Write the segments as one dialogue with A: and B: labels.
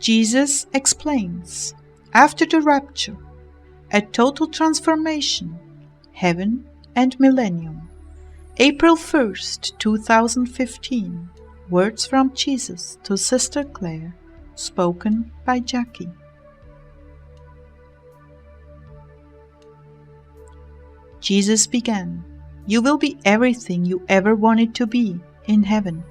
A: Jesus explains, After the Rapture, a total transformation, heaven and millennium. April 1st, 2015. Words from Jesus to Sister Clare, spoken by Jackie. Jesus began, You will be everything you ever wanted to be in heaven.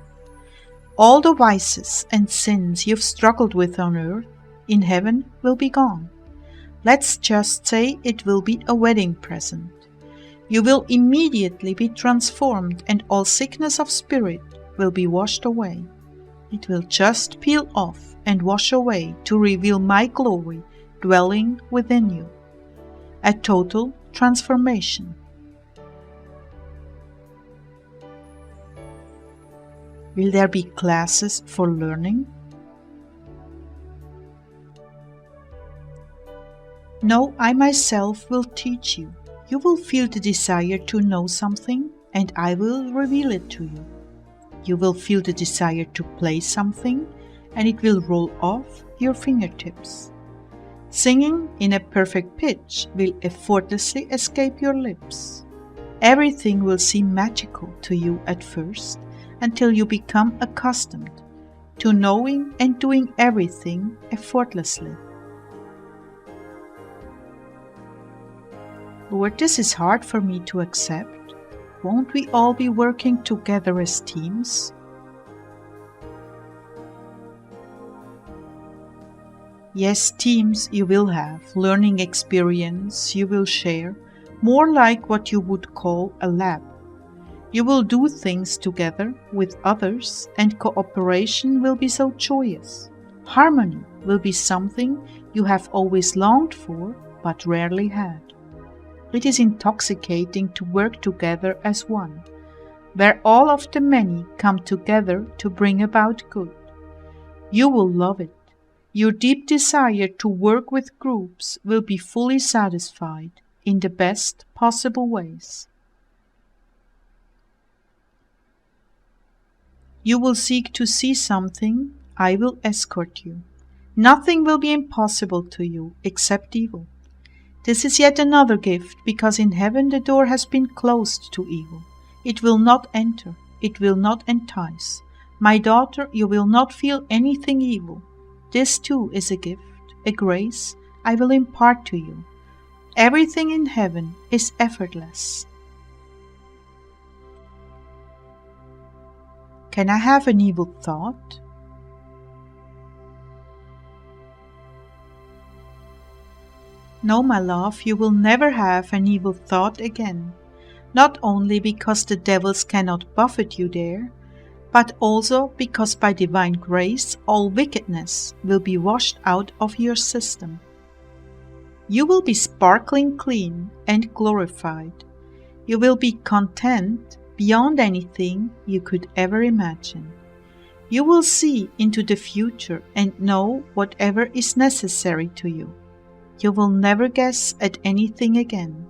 A: All the vices and sins you've struggled with on earth, in heaven will be gone. Let's just say it will be a wedding present. You will immediately be transformed and all sickness of spirit will be washed away. It will just peel off and wash away to reveal my glory dwelling within you. A total transformation. Will there be classes for learning? No, I myself will teach you. You will feel the desire to know something, and I will reveal it to you. You will feel the desire to play something, and it will roll off your fingertips. Singing in a perfect pitch will effortlessly escape your lips. Everything will seem magical to you at first, until you become accustomed to knowing and doing everything effortlessly. Lord, this is hard for me to accept. Won't we all be working together as teams? Yes, teams you will have, learning experience you will share, more like what you would call a lab. You will do things together with others, and cooperation will be so joyous. Harmony will be something you have always longed for, but rarely had. It is intoxicating to work together as one, where all of the many come together to bring about good. You will love it. Your deep desire to work with groups will be fully satisfied in the best possible ways. You will seek to see something, I will escort you. Nothing will be impossible to you except evil. This is yet another gift, because in heaven the door has been closed to evil. It will not enter, it will not entice. My daughter, you will not feel anything evil. This too is a gift, a grace I will impart to you. Everything in heaven is effortless. Can I have an evil thought? No, my love, you will never have an evil thought again, not only because the devils cannot buffet you there, but also because by divine grace all wickedness will be washed out of your system. You will be sparkling clean and glorified. You will be content beyond anything you could ever imagine. You will see into the future and know whatever is necessary to you. You will never guess at anything again.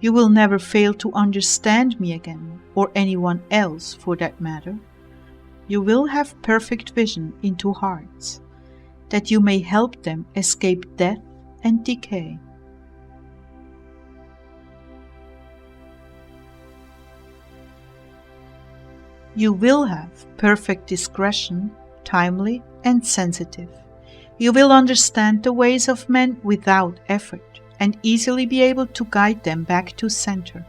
A: You will never fail to understand me again, or anyone else for that matter. You will have perfect vision into hearts, that you may help them escape death and decay. You will have perfect discretion, timely and sensitive. You will understand the ways of men without effort, and easily be able to guide them back to center.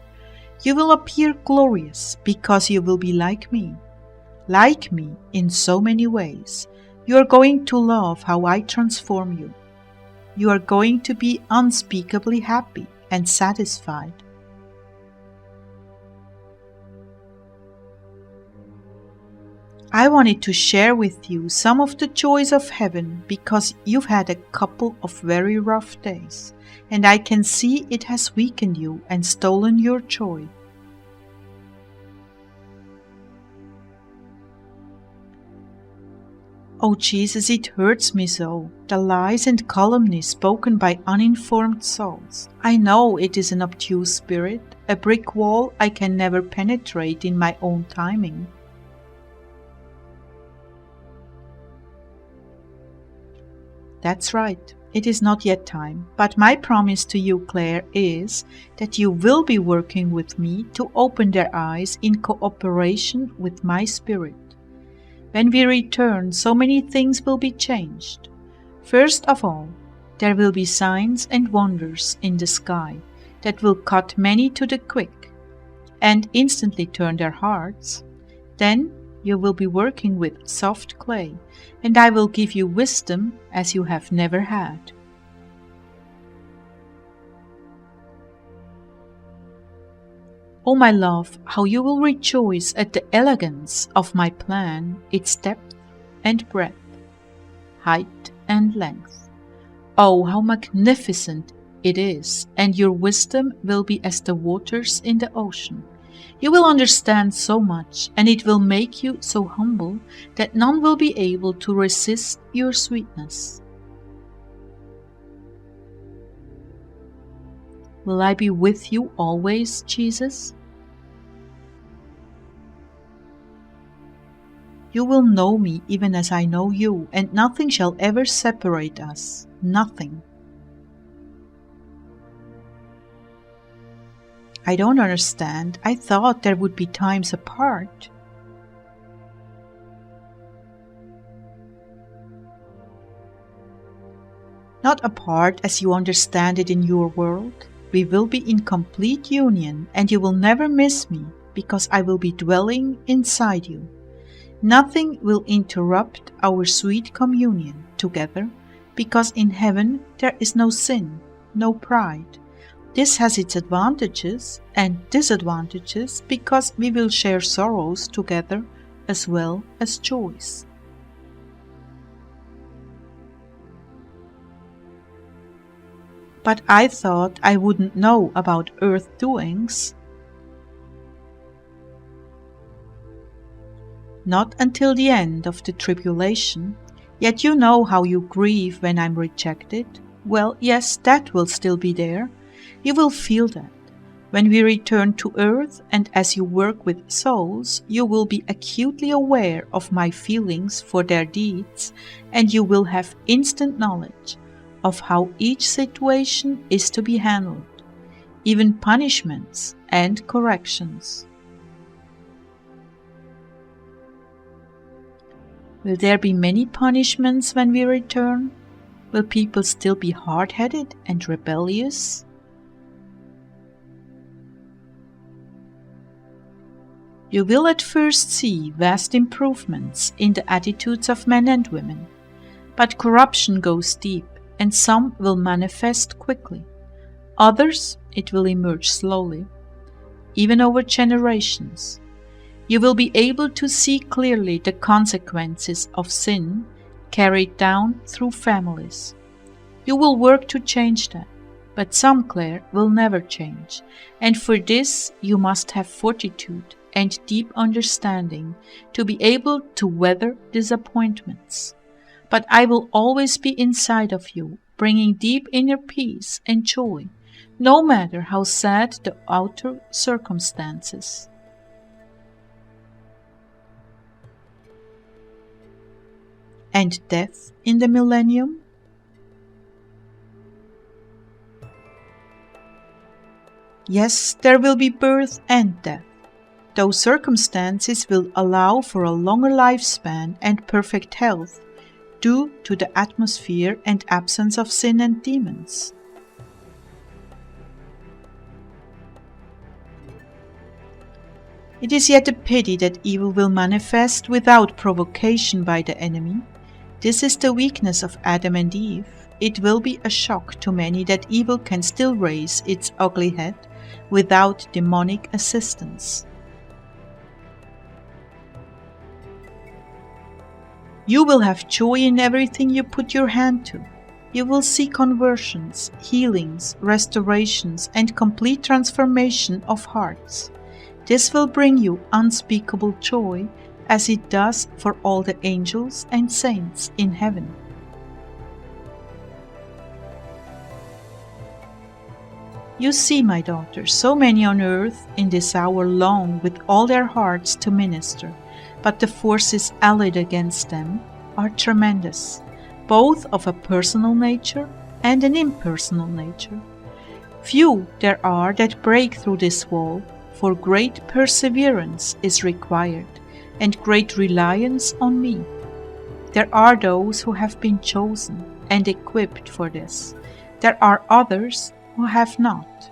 A: You will appear glorious, because you will be like me in so many ways. You are going to love how I transform you. You are going to be unspeakably happy and satisfied. I wanted to share with you some of the joys of heaven, because you've had a couple of very rough days, and I can see it has weakened you and stolen your joy. Oh Jesus, it hurts me so, the lies and calumny spoken by uninformed souls. I know it is an obtuse spirit, a brick wall I can never penetrate in my own timing. That's right. It is not yet time, but my promise to you, Clare, is that you will be working with me to open their eyes in cooperation with my Spirit. When we return, so many things will be changed. First of all, there will be signs and wonders in the sky that will cut many to the quick and instantly turn their hearts. Then you will be working with soft clay, and I will give you wisdom as you have never had. Oh, my love, how you will rejoice at the elegance of my plan, its depth and breadth, height and length. Oh, how magnificent it is, and your wisdom will be as the waters in the ocean. You will understand so much, and it will make you so humble that none will be able to resist your sweetness. Will I be with you always, Jesus? You will know me even as I know you, and nothing shall ever separate us. Nothing. I don't understand. I thought there would be times apart. Not apart as you understand it in your world. We will be in complete union, and you will never miss me, because I will be dwelling inside you. Nothing will interrupt our sweet communion together, because in heaven there is no sin, no pride. This has its advantages and disadvantages because we will share sorrows together as well as joys. But I thought I wouldn't know about earth doings. Not until the end of the tribulation. Yet you know how you grieve when I'm rejected. Well, yes, that will still be there. You will feel that. When we return to earth and as you work with souls, you will be acutely aware of my feelings for their deeds, and you will have instant knowledge of how each situation is to be handled, even punishments and corrections. Will there be many punishments when we return? Will people still be hard-headed and rebellious? You will at first see vast improvements in the attitudes of men and women, but corruption goes deep, and some will manifest quickly. Others, it will emerge slowly, even over generations. You will be able to see clearly the consequences of sin carried down through families. You will work to change that, but some, Clare, will never change, and for this you must have fortitude and deep understanding to be able to weather disappointments. But I will always be inside of you, bringing deep inner peace and joy, no matter how sad the outer circumstances. And death in the millennium? Yes, there will be birth and death. Those circumstances will allow for a longer lifespan and perfect health due to the atmosphere and absence of sin and demons. It is yet a pity that evil will manifest without provocation by the enemy. This is the weakness of Adam and Eve. It will be a shock to many that evil can still raise its ugly head without demonic assistance. You will have joy in everything you put your hand to. You will see conversions, healings, restorations, and complete transformation of hearts. This will bring you unspeakable joy, as it does for all the angels and saints in heaven. You see, my daughter, so many on earth in this hour long with all their hearts to minister, but the forces allied against them are tremendous. both of a personal nature and an impersonal nature. Few there are that break through this wall, for great perseverance is required, and great reliance on me. There are those who have been chosen and equipped for this. There are others who have not.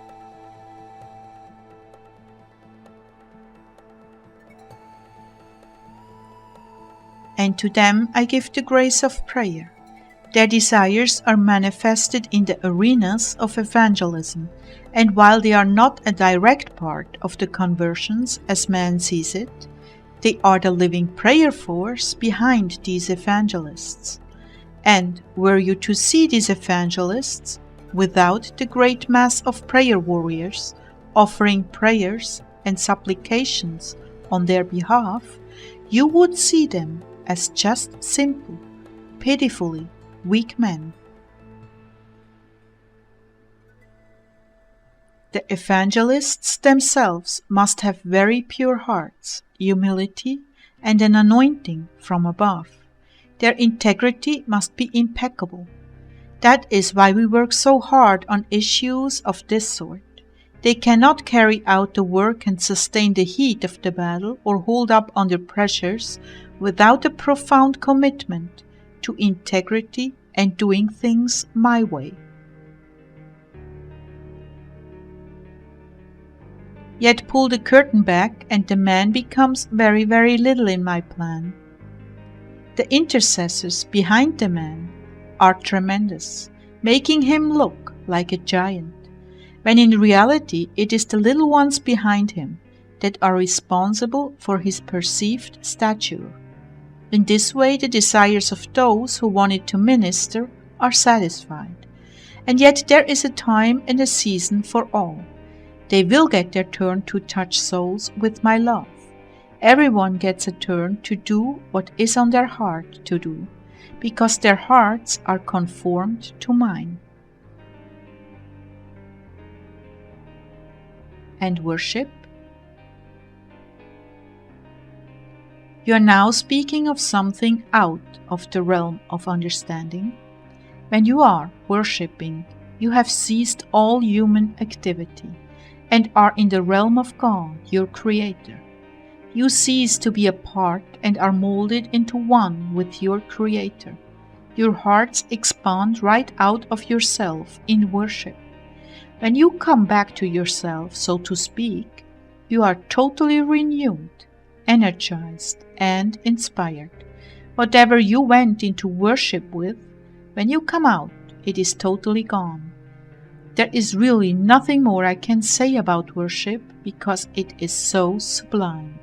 A: And to them I give the grace of prayer. Their desires are manifested in the arenas of evangelism, and while they are not a direct part of the conversions as man sees it, they are the living prayer force behind these evangelists. And were you to see these evangelists without the great mass of prayer warriors offering prayers and supplications on their behalf, you would see them as just simple, pitifully weak men. The evangelists themselves must have very pure hearts, humility, and an anointing from above. Their integrity must be impeccable. That is why we work so hard on issues of this sort. They cannot carry out the work and sustain the heat of the battle or hold up under pressures without a profound commitment to integrity and doing things my way. Yet pull the curtain back and the man becomes very, very little in my plan. The intercessors behind the man are tremendous, making him look like a giant, when in reality it is the little ones behind him that are responsible for his perceived stature. In this way the desires of those who wanted to minister are satisfied. And yet there is a time and a season for all. They will get their turn to touch souls with my love. Everyone gets a turn to do what is on their heart to do, because their hearts are conformed to mine. And worship? You are now speaking of something out of the realm of understanding. When you are worshipping, you have ceased all human activity and are in the realm of God, your Creator. You cease to be a part and are molded into one with your Creator. Your hearts expand right out of yourself in worship. When you come back to yourself, so to speak, you are totally renewed, energized, and inspired. Whatever you went into worship with, when you come out, it is totally gone. There is really nothing more I can say about worship because it is so sublime.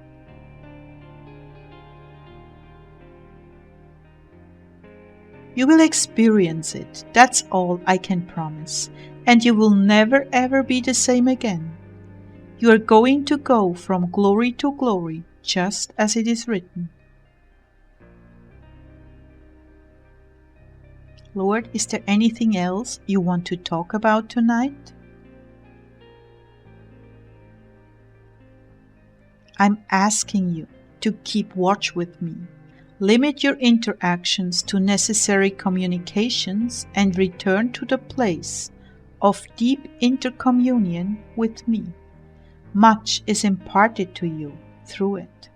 A: You will experience it, that's all I can promise, and you will never ever be the same again. You are going to go from glory to glory, just as it is written. Lord, is there anything else you want to talk about tonight? I'm asking you to keep watch with me. Limit your interactions to necessary communications and return to the place of deep intercommunion with me. Much is imparted to you through it.